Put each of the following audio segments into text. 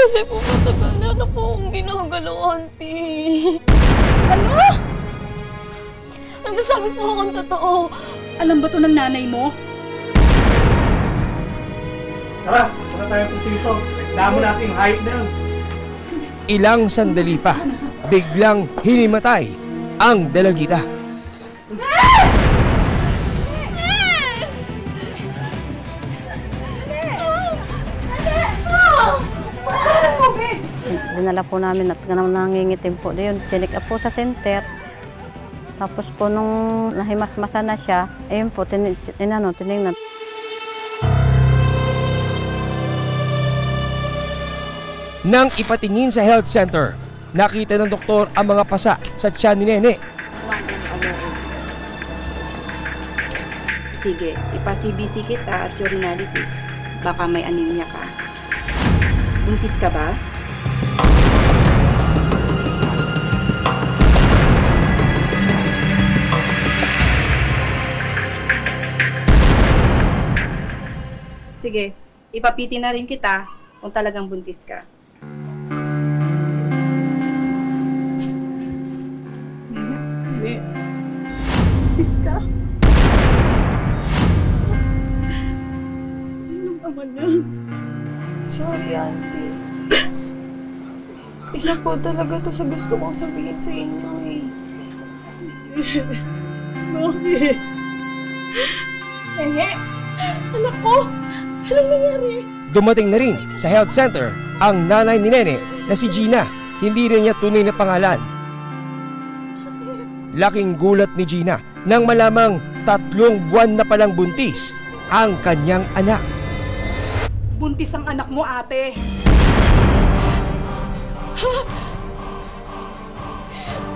Kasi po matagal na po akong ginagalaw, auntie. Ano? Nagsasabi po akong totoo. Alam ba to ng nanay mo? Tara, punta tayo po dito. Reklamo natin yung height na. Ilang sandali pa, biglang hinimatay ang dalagita. Dinala po namin at nangingitim po yun. Chinik up po sa center. Tapos po nung nahimasmasa na siya, ayun po, tinignan. Nang ipatingin sa health center, nakita ng doktor ang mga pasa sa tiyan ni Nene. Sige, ipa-CBC kita at urinalysis. Baka may anemia ka. Buntis ka ba? Sige, ipapiti na rin kita kung talagang buntis ka. Hindi. Buntis ka? Sino naman yan? Sorry, auntie. Isa po talaga to sa gusto kong sabihin sa inyo eh. Bakit? Nene, anak ko, anong nangyari? Dumating na rin sa health center ang nanay ni Nene na si Gina. Hindi rin niya tunay na pangalan. Laking gulat ni Gina nang malamang 3 buwan na palang buntis ang kanyang anak. Buntis ang anak mo, ate. Ha?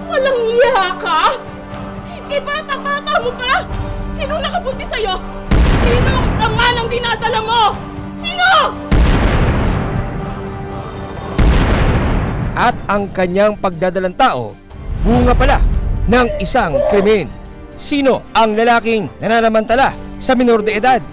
Walang iya ka? Kay bata-bata mo pa? Sinong nakabuntis sa'yo? Sinong ama ng dinadala mo? Sino? At ang kanyang pagdadalang tao, bunga pala ng isang krimen. Sino ang lalaking nananamantala sa minor de edad?